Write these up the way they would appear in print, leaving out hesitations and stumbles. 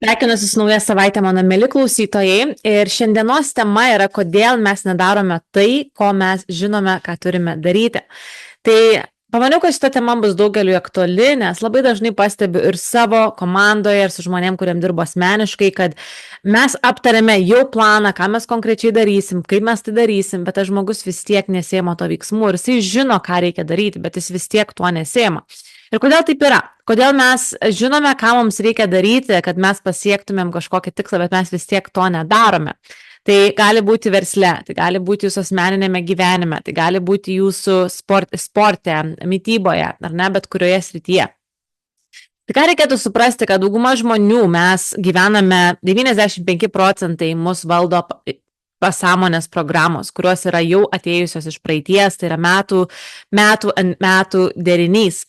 Sveikinuosi su nauja savaitė, mano mėly klausytojai. Ir šiandienos tema yra, kodėl mes nedarome tai, ko mes žinome, ką turime daryti. Tai pamaniau, kad šita tema bus daugeliu aktuali, nes labai dažnai pastebiu ir savo komandoje, ir su žmonėm, kuriem dirbo asmeniškai, kad mes aptarėme jau planą, ką mes konkrečiai darysim, kaip mes tai darysim, bet tas žmogus vis tiek nesiema to veiksmų ir jisai žino, ką reikia daryti, bet jis vis tiek tuo nesiema. Ir kodėl taip yra? Kodėl mes žinome, ką mums reikia daryti, kad mes pasiektumėm kažkokį tikslą, bet mes vis tiek to nedarome. Tai gali būti versle, tai gali būti jūsų asmeninėme gyvenime, tai gali būti jūsų sporte, mytyboje, ar ne, bet kurioje srityje. Tai ką reikėtų suprasti, kad dauguma žmonių mes gyvename, 95% mus valdo pasąmonės programos, kurios yra jau atėjusios iš praeities, tai yra metų derinys.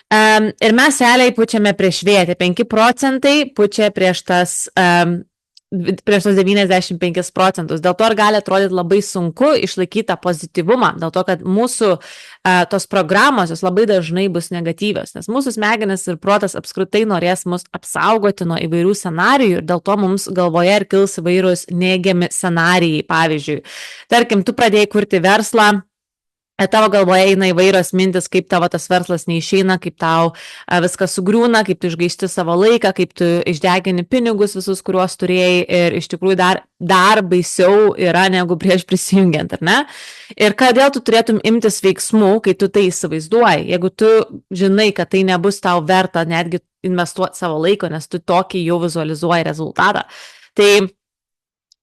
Ir mes realiai pučiame prieš vėją, 5% pučia prieš tos 95%. Dėl to ir gali atrodyti labai sunku išlaikyti tą pozityvumą, dėl to, kad mūsų tos programos jos labai dažnai bus negatyvios, nes mūsų smegenis ir protas apskritai norės mus apsaugoti nuo įvairių scenarijų ir dėl to mums galvoje ir kils įvairūs neigiami scenarijai. Pavyzdžiui, tarkim, tu pradėjai kurti verslą, tavo galvoje eina įvairios mintis, kaip tavo tas verslas neišeina, kaip tau viskas sugriūna, kaip tu išgaišti savo laiką, kaip tu išdegini pinigus visus, kuriuos turėjai ir iš tikrųjų dar baisiau yra negu prieš prisijungiant, ar ne? Ir kodėl tu turėtum imtis veiksmų, kai tu tai įsivaizduoji, jeigu tu žinai, kad tai nebus tau verta netgi investuoti savo laiko, nes tu tokį jau vizualizuoji rezultatą.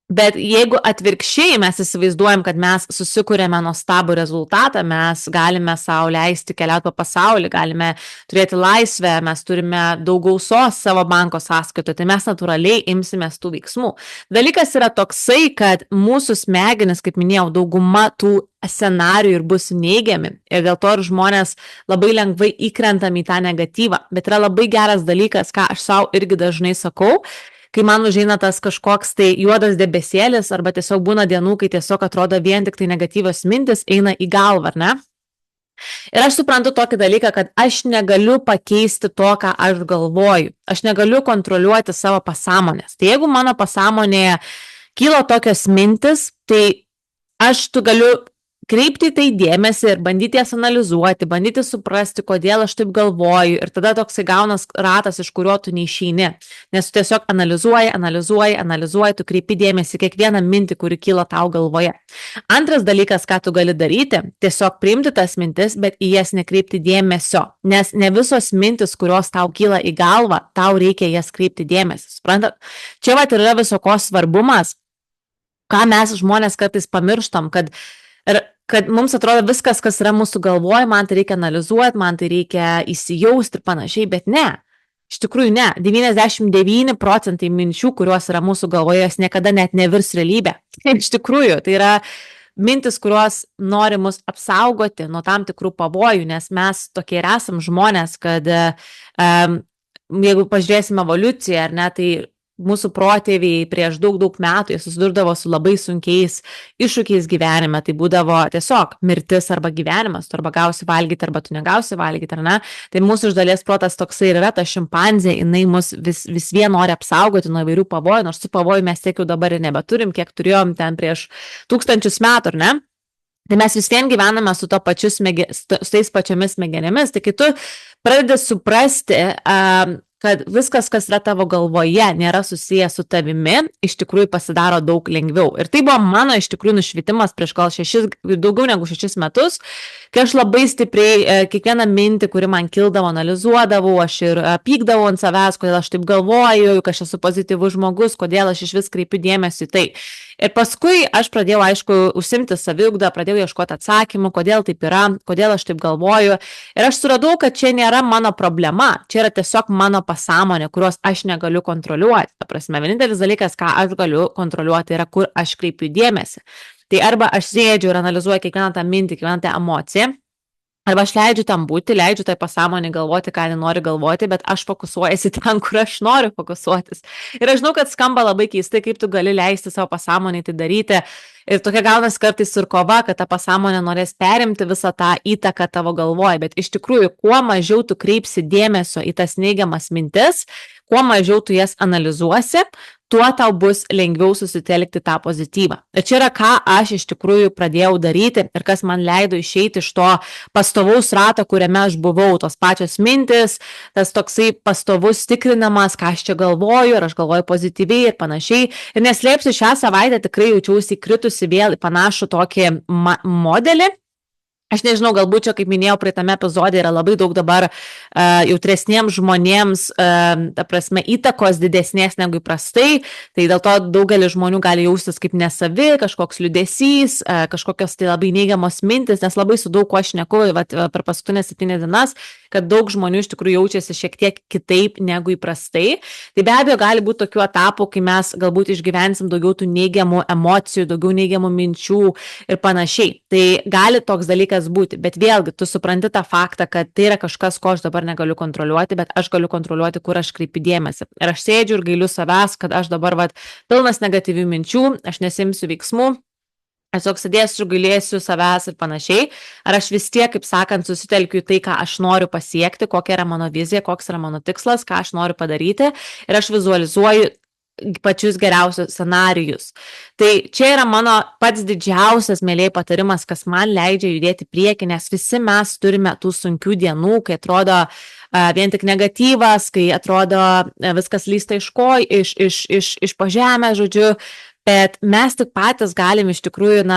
Bet jeigu atvirkščiai mes įsivaizduojam, kad mes susikūrėme nuostabų rezultatą, mes galime sau leisti keliauti po pasaulį, galime turėti laisvę, mes turime daug gausos savo banko sąskaitoje, tai mes natūraliai imsimės tų veiksmų. Dalykas yra toksai, kad mūsų smegenis, kaip minėjau, dauguma tų scenarijų ir bus neigiami ir dėl to ir žmonės labai lengvai įkrentam į tą negatyvą. Bet yra labai geras dalykas, ką aš sau irgi dažnai sakau, kai man užeina tas kažkoks tai juodas debesėlis arba tiesiog būna dienų, kai tiesiog atrodo vien tik tai negatyvios mintis eina į galvą, ar ne? Ir aš suprantu tokį dalyką, kad aš negaliu pakeisti to, ką aš galvoju. Aš negaliu kontroliuoti savo pasąmonės. Tai jeigu mano pasąmonėje kyla tokios mintis, tai tu galiu kreipti tai dėmesį ir bandyti jas analizuoti, bandyti suprasti, kodėl aš taip galvoju ir tada toksai gaunas ratas, iš kurio tu neišeini, nes tu tiesiog analizuoji, tu kreipi dėmesį kiekvieną mintį, kuri kyla tau galvoje. Antras dalykas, ką tu gali daryti, tiesiog priimti tas mintis, bet į jas nekreipti dėmesio, nes ne visos mintis, kurios tau kyla į galvą, tau reikia jas kreipti dėmesį. Suprantat? Čia vat yra visokos svarbumas, ką mes žmonės kartais pamirštam, kad mums atrodo viskas, kas yra mūsų galvoje, man tai reikia analizuoti, man tai reikia įsijausti ir panašiai, bet ne. Iš tikrųjų ne. 99% minčių, kurios yra mūsų galvoje, jos niekada net nevirs realybė. Iš tikrųjų, tai yra mintis, kurios nori mus apsaugoti nuo tam tikrų pavojų, nes mes tokie ir esam žmonės, kad jeigu pažiūrėsime evoliuciją, ar ne, tai mūsų protėviai prieš daug metų jie susidurdavo su labai sunkiais iššūkiais gyvenime, tai būdavo tiesiog mirtis arba gyvenimas, tu arba gausi valgyti, arba tu negausi valgyti, ar ne? Tai mūsų iš dalies protas toksai ir yra, ta šimpanzė, jinai mus vis vien nori apsaugoti nuo įvairių pavojų, nors tų pavojų mes tiek jau dabar ir nebeturim, kiek turėjom ten prieš 1000 metų, ar ne? Tai mes vis vien gyvename su tais pačiomis smegenimis, tai kai tu pradedi suprasti, kad viskas, kas yra tavo galvoje, nėra susiję su tavimi, iš tikrųjų pasidaro daug lengviau. Ir tai buvo mano iš tikrųjų nušvitimas prieš gal daugiau negu 6 metus, kai aš labai stipriai kiekvieną mintį, kuri man kildavo, analizuodavau, aš ir pykdavau ant savęs, kodėl aš taip galvoju, kad aš esu pozityvus žmogus, kodėl aš iš vis kreipiu dėmesį į tai. Ir paskui aš pradėjau, aišku, užsimti saviugdą, pradėjau ieškoti atsakymų, kodėl taip yra, kodėl aš taip galvoju. Ir aš suradau, kad čia nėra mano problema, čia yra tiesiog mano pasąmonė, kurios aš negaliu kontroliuoti. Ta prasme, vienintelis dalykas, ką aš galiu kontroliuoti, yra kur aš kreipiu dėmesį. Tai arba aš sėdžiu ir analizuoju kiekvieną tą mintį, kiekvieną tą emociją, arba aš leidžiu tam būti, leidžiu tai pasąmonį galvoti, ką nenori galvoti, bet aš fokusuojasi ten, kur aš noriu fokusuotis. Ir aš žinau, kad skamba labai keistai, kaip tu gali leisti savo pasąmonį tai daryti. Ir tokia gaunas kartais ir kova, kad ta pasąmonė norės perimti visą tą įtaką tavo galvoje. Bet iš tikrųjų, kuo mažiau tu kreipsi dėmesio į tas neigiamas mintis, kuo mažiau tu jas analizuosi, tuo tau bus lengviau susitelkti tą pozityvą. Ir čia yra, ką aš iš tikrųjų pradėjau daryti ir kas man leido išeiti iš to pastovaus rato, kuriame aš buvau, tos pačios mintis, tas toksai pastovus tikrinamas, ką aš čia galvoju, ir aš galvoju pozityviai ir panašiai. Ir neslėpsiu, šią savaitę tikrai jaučiausi įkritusi vėl į panašų tokį modelį. Aš nežinau, galbūt čia, kaip minėjau, praeitame epizode yra labai daug dabar jautresniems žmonėms, ta prasme, įtakos didesnės negu įprastai, tai dėl to daugelis žmonių gali jaustis kaip nesavi, kažkoks liūdesys, kažkokios tai labai neigiamos mintis, nes labai su daug ko aš šneku per paskutinės 7 dienas, kad daug žmonių iš tikrųjų jaučiasi šiek tiek kitaip negu įprastai. Tai be abejo gali būti tokių etapų, kai mes galbūt išgyvensim daugiau tų neigiamų emocijų, daugiau neigiamų minčių ir panašiai. Tai gali toks dalykas būti, bet vėlgi tu supranti tą faktą, kad tai yra kažkas, ko aš dabar negaliu kontroliuoti, bet aš galiu kontroliuoti, kur aš kreipiu dėmesį. Ir aš sėdžiu ir gailiu savęs, kad aš dabar pilnas negatyvių minčių, aš nesimsiu veiksmų. Tiesiog sėdėsiu, gailėsiu savęs ir panašiai. Ar aš vis tiek, kaip sakant, susitelkiu į tai, ką aš noriu pasiekti, kokia yra mano vizija, koks yra mano tikslas, ką aš noriu padaryti. Ir aš vizualizuoju pačius geriausius scenarijus. Tai čia yra mano pats didžiausias, mėlyje, patarimas, kas man leidžia judėti prieki, nes visi mes turime tų sunkių dienų, kai atrodo vien tik negatyvas, kai atrodo viskas lysta iš po žemę, žodžiu. Bet mes tik patys galim iš tikrųjų,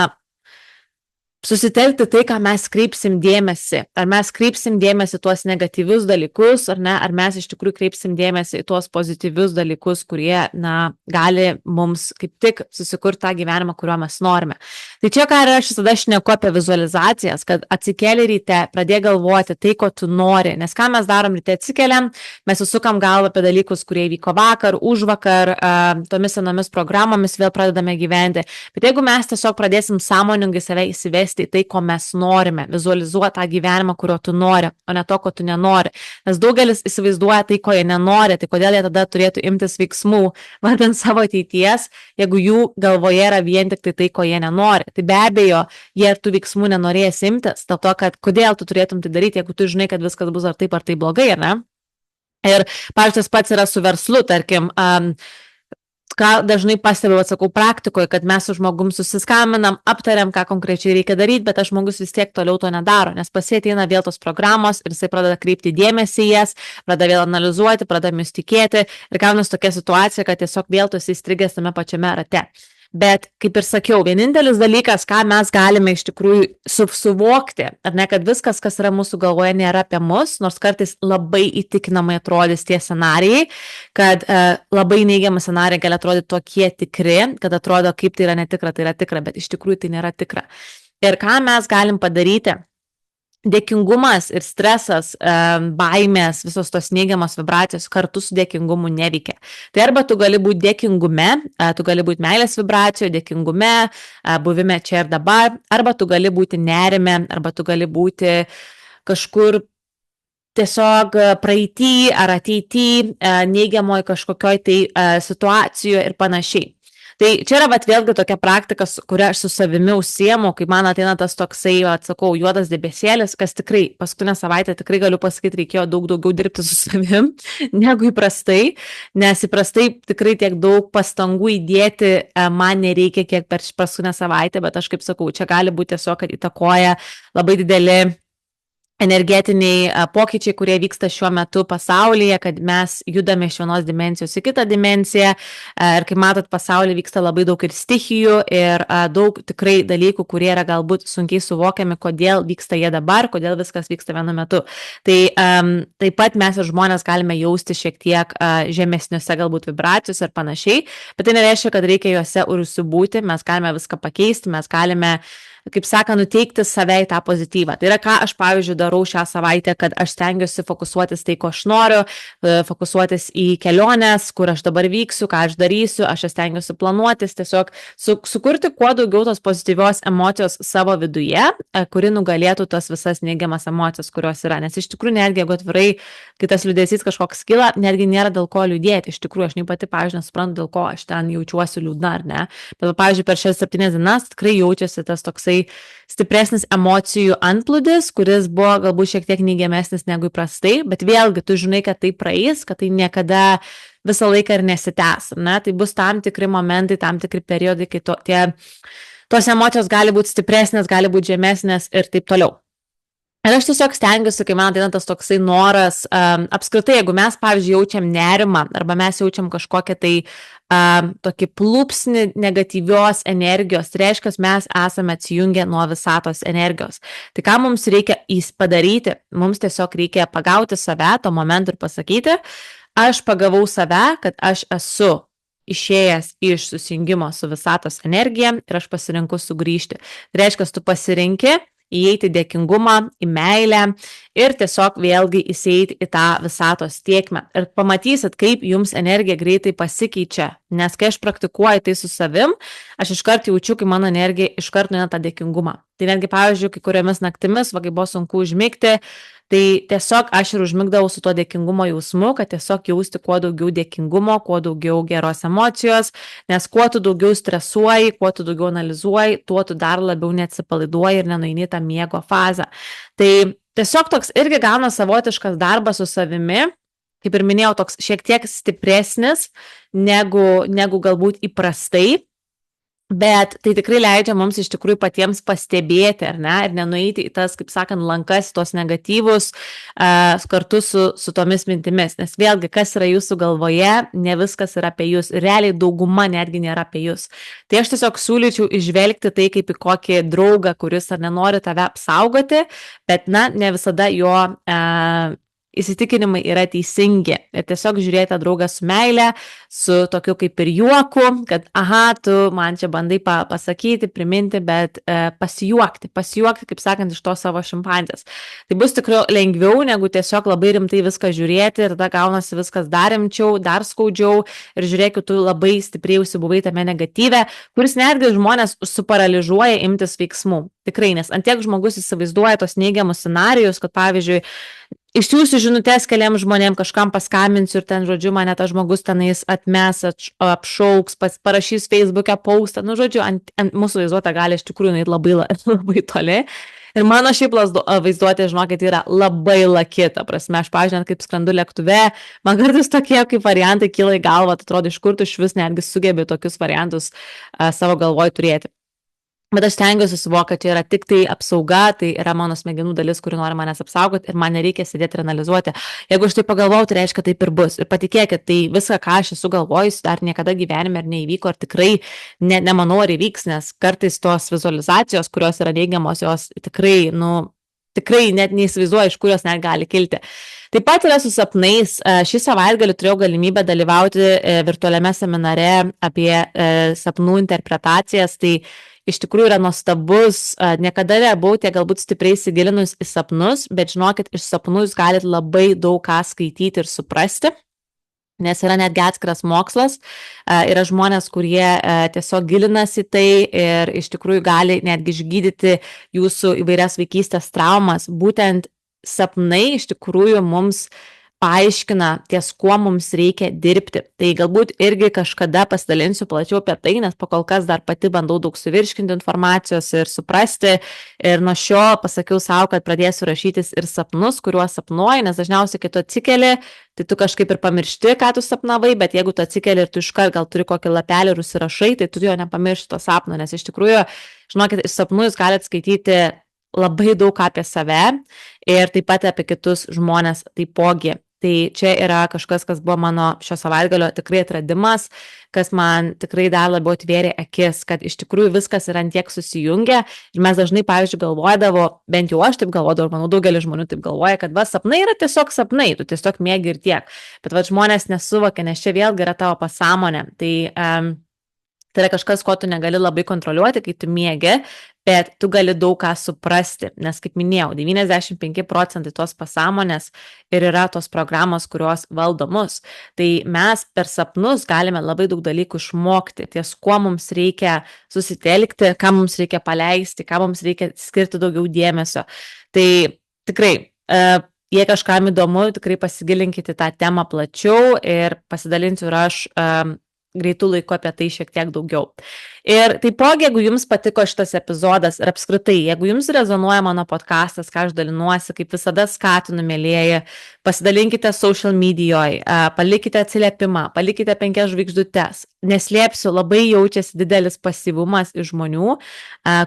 susitelkti tai, ką mes kreipsim dėmesį. Ar mes kreipsim dėmesį tuos negatyvius dalykus, ar ne? Ar mes iš tikrųjų kreipsim dėmesį į tuos pozityvius dalykus, kurie, gali mums kaip tik susikurti tą gyvenimą, kuriuo mes norime. Tai čia, ką aš visada šneku apie vizualizacijas, kad atsikeli ryte, pradėk galvoti tai, ko tu nori. Nes ką mes darom ryte, atsikeliam, mes susukam galvą apie dalykus, kurie įvyko vakar, užvakar, tomis senomis programomis vėl pradedame gyventi. Bet jeigu mes tiesiog pradėsim sąmoningai save įsivesti į tai, ko mes norime, vizualizuoti tą gyvenimą, kurio tu nori, o ne to, ko tu nenori. Nes daugelis įsivaizduoja tai, ko jie nenori, tai kodėl jie tada turėtų imtis veiksmų vardan savo ateities, jeigu jų galvoje yra vien tik tai, ko jie nenori. Tai be abejo, jie ir tų veiksmų nenorės imtis, dėl to, kad kodėl tu turėtum tai daryti, jeigu tu žinai, kad viskas bus ar taip blogai, ar ne? Ir, pavyzdžiui, tas pats yra su verslu, tarkim, ką dažnai pastebiu, atsakau, praktikoje, kad mes su žmogum susiskambinam, aptariam, ką konkrečiai reikia daryti, bet tas žmogus vis tiek toliau to nedaro, nes pas jį ateina vėl tos programos ir jisai pradeda kreipti dėmesį į jas, pradeda vėl analizuoti, pradeda jomis tikėti ir gaunasi tokia situacija, kad tiesiog vėl tu esi įstrigęs tame pačiame rate. Bet, kaip ir sakiau, vienintelis dalykas, ką mes galime iš tikrųjų suvokti, ar ne, kad viskas, kas yra mūsų galvoje, nėra apie mus, nors kartais labai įtikinamai atrodys tie scenarijai, kad labai neigiami scenarijai gali atrodyti tokie tikri, kad atrodo, kaip tai yra netikra, tai yra tikra, bet iš tikrųjų tai nėra tikra. Ir ką mes galim padaryti? Dėkingumas ir stresas, baimės, visos tos neigiamos vibracijos kartu su dėkingumu neveikia. Tai arba tu gali būti dėkingume, tu gali būti meilės vibracijoje, dėkingume, buvime čia ir dabar, arba tu gali būti nerime, arba tu gali būti kažkur tiesiog praeity ar ateity, neigiamoj kažkokioj tai situacijoje ir panašiai. Tai čia yra vėlgi tokia praktika, kurią aš su savimi užsiemu, kai man ateina tas toksai, atsakau, juodas debesėlis, kas tikrai paskutinę savaitę tikrai galiu pasakyti, reikėjo daug daugiau dirbti su savim negu įprastai, nes įprastai tikrai tiek daug pastangų įdėti man nereikia kiek per paskutinę savaitę, bet aš kaip sakau, čia gali būti tiesiog, kad įtakoja labai dideli energetiniai pokyčiai, kurie vyksta šiuo metu pasaulyje, kad mes judame iš vienos dimensijos į kitą dimensiją ir kaip matot, pasaulyje vyksta labai daug ir stichijų ir daug tikrai dalykų, kurie yra galbūt sunkiai suvokiami, kodėl vyksta jie dabar, kodėl viskas vyksta vienu metu. Tai taip pat mes ir žmonės galime jausti šiek tiek žemesniuose galbūt vibracijos ir panašiai, bet tai nereiškia, kad reikia juose užsibūti, mes galime viską pakeisti, mes galime, kaip saka, nuteikti save į tą pozityvą. Tai yra, ką aš, pavyzdžiui, darau šią savaitę, kad aš stengiuosi fokusuotis tai, ko aš noriu, fokusuotis į keliones, kur aš dabar vyksiu, ką aš darysiu, aš stengiuosi planuotis, tiesiog sukurti kuo daugiau tos pozityvios emocijos savo viduje, kuri nugalėtų tas visas neigiamas emocijas, kurios yra. Nes iš tikrųjų, netgi jeigu atvirai, kai tas liūdesys kažkoks kyla, netgi nėra dėl ko liūdėti. Iš tikrųjų, aš nei pati, pavyzdžiui, nesuprantu, dėl ko aš ten jaučiuosi liūdna, ar ne. Bet, pavyzdžiui, per šias 7 dienas tikrai jaučiasi tas toksai toksai stipresnis emocijų antplūdis, kuris buvo galbūt šiek tiek neigiamesnis negu įprastai, bet vėlgi tu žinai, kad tai praeis, kad tai niekada visą laiką ir nesitęs, ne? Tai bus tam tikri momentai, tam tikri periodai, kai tos emocijos gali būti stipresnės, gali būti žemesnės ir taip toliau. Ir aš tiesiog stengiuosi, kai man ateina tas toksai noras, apskritai, jeigu mes, pavyzdžiui, jaučiam nerimą arba mes jaučiam kažkokią tai tokį plūpsnį negatyvios energijos, tai reiškia, mes esame atsijungę nuo visatos energijos. Tai ką mums reikia padaryti? Mums tiesiog reikia pagauti save tuo momentu ir pasakyti, aš pagavau save, kad aš esu išėjęs iš susijungimo su visatos energija ir aš pasirinku sugrįžti. Tai reiškia, tu pasirinki įeiti dėkingumą, į meilę ir tiesiog vėlgi įsieiti į tą visatos tėkmę. Ir pamatysit, kaip jums energija greitai pasikeičia, nes kai aš praktikuoju tai su savim, aš iškart jaučiu, kai mano energija iškart nueina tą dėkingumą. Tai netgi, pavyzdžiui, kai kuriomis naktimis, kai buvo sunku užmigti, tai tiesiog aš ir užmigdavau su tuo dėkingumo jausmu, kad tiesiog jausti kuo daugiau dėkingumo, kuo daugiau geros emocijos, nes kuo tu daugiau stresuoji, kuo tu daugiau analizuoji, tuo tu dar labiau neatsipalaiduoji ir nenueini tą miego fazę. Tai tiesiog toks irgi gauna savotiškas darbas su savimi, kaip ir minėjau, toks šiek tiek stipresnis negu galbūt įprastai. Bet tai tikrai leidžia mums iš tikrųjų patiems pastebėti, ar ne, ir nenueiti į tas, kaip sakant, lankas, tos negatyvus kartu su tomis mintimis, nes vėlgi, kas yra jūsų galvoje, ne viskas yra apie jūs, realiai dauguma netgi nėra apie jūs. Tai aš tiesiog siūlyčiau išvelgti tai kaip į kokį draugą, kuris ar nenori tave apsaugoti, bet ne visada jo įsitikinimai yra teisingi ir tiesiog žiūrėti tą draugą su meile, su tokiu kaip ir juoku, kad tu man čia bandai pasakyti, priminti, bet pasijuokti, kaip sakant, iš to savo šimpanzės. Tai bus tikrai lengviau, negu tiesiog labai rimtai viską žiūrėti ir tada gaunasi viskas dar rimčiau, dar skaudžiau ir žiūrėk, tu labai stipriai užsibuvai tame negatyve, kuris netgi žmonės suparaližuoja imtis veiksmų. Tikrai, nes antiek žmogus įsivaizduoja tos neigiamus scenarijus, kad pavyzdžiui, išsiųsiu žinutės keliam žmonėm, kažkam paskambinsiu ir ten, žodžiu, mane tas žmogus tenais atmes, apšauks, parašys Facebook'e postą, žodžiu, ant mūsų vaizduotė gali iš tikrųjų labai, labai toli. Ir mano šiaip vaizduotė, žinokit, yra labai laki, ta prasme, aš, pavyzdžiui, kaip skrendu lėktuve, man kartais tokie kaip variantai kyla į galvą, tai atrodo, iš kur tu išvis netgi sugebi tokius variantus savo galvoj turėti. Bet aš stengiuosi suvokti, kad čia yra tik tai apsauga, tai yra mano smegenų dalis, kuri nori manęs apsaugoti ir man nereikia sėdėti ir analizuoti. Jeigu aš tai pagalvojau, tai reiškia, taip ir bus. Ir patikėkit, tai viską, ką aš esu galvojus, dar niekada gyvenime ir neįvyko, ir tikrai nemanau, ar įvyks, nes kartais tos vizualizacijos, kurios yra neigiamos, jos tikrai net neįsivaizduoju, iš kur jos net gali kilti. Taip pat yra su sapnais. Šį savaitgalį turėjau galimybę dalyvauti virtualiame seminare apie sapnų interpretacijas, tai iš tikrųjų yra nuostabus, niekada nebuvau tiek galbūt stipriai įsigilinus į sapnus, bet žinokit, iš sapnų jūs galite labai daug ką skaityti ir suprasti, nes yra netgi atskiras mokslas, yra žmonės, kurie tiesiog gilinasi tai ir iš tikrųjų gali netgi išgydyti jūsų įvairias vaikystės traumas. Būtent sapnai iš tikrųjų mums paaiškina, ties kuo mums reikia dirbti. Tai galbūt irgi kažkada pasidalinsiu plačiau apie tai, nes pakol kas dar pati bandau daug suvirškinti informacijos ir suprasti. Ir nuo šio pasakiau savo, kad pradėsiu rašytis ir sapnus, kuriuos sapnuoji, nes dažniausiai, kai tu atsikeli, tai tu kažkaip ir pamiršti, ką tu sapnavai, bet jeigu tu atsikeli ir tu iškart gal turi kokį lapelį ir užsirašai, tai tu jo nepamiršti to sapno, nes iš tikrųjų, žinokit, iš sapnų jūs galite skaityti labai daug apie save ir taip pat apie kitus žmonės taipogi. Tai čia yra kažkas, kas buvo mano šio savaitgalio tikrai atradimas, kas man tikrai dar labiau atvėrė akis, kad iš tikrųjų viskas yra tiek susijungę ir mes dažnai, pavyzdžiui, galvodavo, bent jau aš taip galvodavau, manau, daugelis žmonių taip galvoja, kad sapnai yra tiesiog sapnai, tu tiesiog mėgi ir tiek, bet žmonės nesuvokia, nes čia vėlgi yra tavo pasąmonė, tai yra kažkas, ko tu negali labai kontroliuoti, kai tu miegi, bet tu gali daug ką suprasti, nes, kaip minėjau, 95% tos pasąmonės ir yra tos programos, kurios valdo mus. Tai mes per sapnus galime labai daug dalykų išmokti, ties kuo mums reikia susitelkti, ką mums reikia paleisti, ką mums reikia skirti daugiau dėmesio. Tai tikrai, jei kažkam įdomu, tikrai pasigilinkite tą temą plačiau ir pasidalinsiu ir aš greitų laikų apie tai šiek tiek daugiau. Ir taipogi, jeigu jums patiko šitas epizodas ir apskritai, jeigu jums rezonuoja mano podcastas, ką aš dalinuosi, kaip visada skatinu, mėlyjeji, pasidalinkite social medijoje, palikite atsiliepimą, palikite 5 žvaigždutes. Neslėpsiu, labai jaučiasi didelis pasyvumas iš žmonių,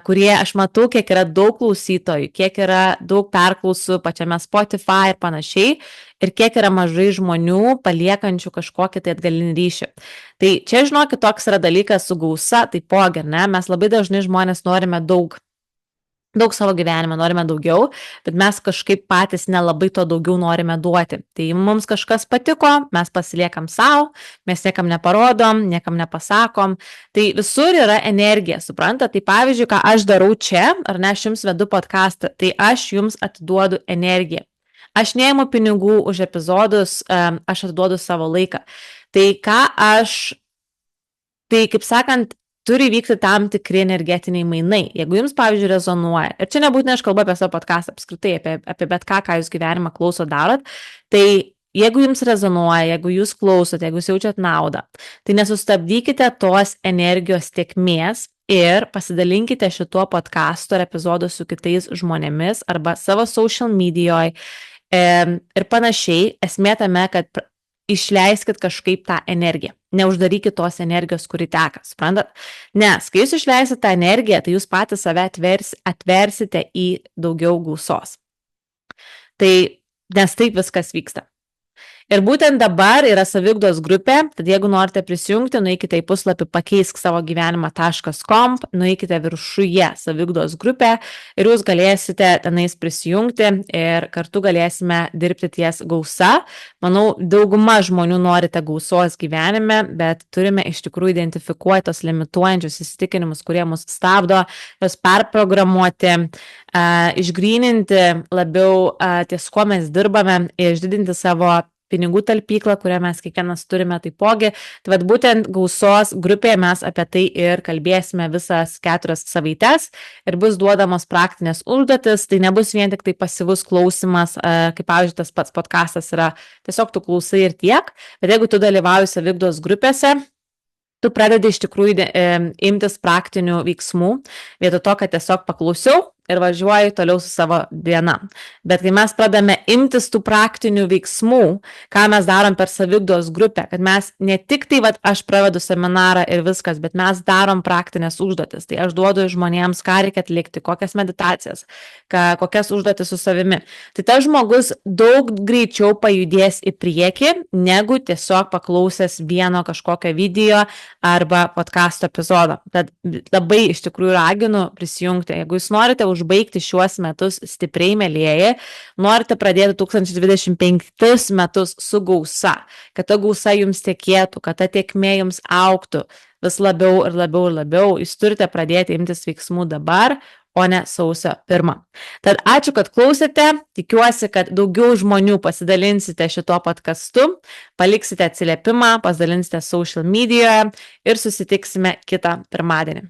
kurie, aš matau, kiek yra daug klausytojų, kiek yra daug perklausų pačiame Spotify ir panašiai, ir kiek yra mažai žmonių paliekančių kažkokį tai atgalinį ryšį. Tai čia, žinokit, toks yra dalykas su gausa, taipogi, ne, mes labai dažnai žmonės norime daug savo gyvenime, norime daugiau, bet mes kažkaip patys nelabai to daugiau norime duoti. Tai mums kažkas patiko, mes pasiliekam savo, mes niekam neparodom, niekam nepasakom. Tai visur yra energija, suprantate? Tai pavyzdžiui, ką aš darau čia, ar ne, aš jums vedu podcastą, tai aš jums atiduodu energiją. Aš neimu pinigų už epizodus, aš atiduodu savo laiką. Tai kaip sakant, turi vykti tam tikri energetiniai mainai. Jeigu jums, pavyzdžiui, rezonuoja, ir čia nebūtinai aš kalbu apie savo podcastą, apskritai apie bet ką jūs gyvenimą klauso darot, tai jeigu jums rezonuoja, jeigu jūs klausot, jeigu jūs jaučiat naudą, tai nesustabdykite tos energijos tėkmės ir pasidalinkite šituo podcastu ar epizodu su kitais žmonėmis arba savo social medijoje ir panašiai. Esmė tame, kad išleiskit kažkaip tą energiją. Neuždarykit tos energijos, kuri teka, suprantat? Nes, kai jūs išleisit tą energiją, tai jūs patys save atversite į daugiau gausos. Tai, nes taip viskas vyksta. Ir būtent dabar yra saviugdos grupė, tad jeigu norite prisijungti, nueikite į puslapį pakeisksavogyvenimą.com, nueikite viršuje saviugdos grupę ir jūs galėsite tenais prisijungti ir kartu galėsime dirbti ties gausa. Manau, dauguma žmonių norite gausos gyvenime, bet turime iš tikrųjų identifikuoti tos limituojančius įsitikinimus, kurie mus stabdo, juos perprogramuoti, išgryninti labiau ties kuo mes dirbame ir išdidinti savo pinigų talpyklą, kurią mes kiekvienas turime taipogi. Tai vat būtent gausos grupėje mes apie tai ir kalbėsime visas 4 savaites ir bus duodamos praktinės užduotis. Tai nebus vien tik tai pasyvus klausimas, kaip pavyzdžiui tas pats podcastas yra, tiesiog tu klausai ir tiek. Bet jeigu tu dalyvauji saviugdos grupėse, tu pradedi iš tikrųjų imtis praktinių veiksmų, vietoj to, kad tiesiog paklausiau ir važiuoju toliau su savo diena. Bet kai mes pradame imtis tų praktinių veiksmų, ką mes darom per saviugdos grupę, kad mes ne tik tai, aš pravedu seminarą ir viskas, bet mes darom praktinės užduotis. Tai aš duodu žmonėms, ką reikia atlikti, kokias meditacijas, kokias užduotis su savimi. Tai tas žmogus daug greičiau pajudės į priekį, negu tiesiog paklausęs vieno kažkokio video arba podcasto epizodo. Tad labai iš tikrųjų raginu prisijungti. Jeigu jūs norite užbaigti šiuos metus stipriai, mėlyjeji, norite pradėti 2025 metus su gausa, kad ta gausa jums tekėtų, kad ta tėkmė jums augtų vis labiau ir labiau ir labiau, jūs turite pradėti imtis veiksmų dabar, o ne sausio 1. Tad ačiū, kad klausėte, tikiuosi, kad daugiau žmonių pasidalinsite šituo podcastu, paliksite atsiliepimą, pasidalinsite social medijoje ir susitiksime kitą pirmadienį.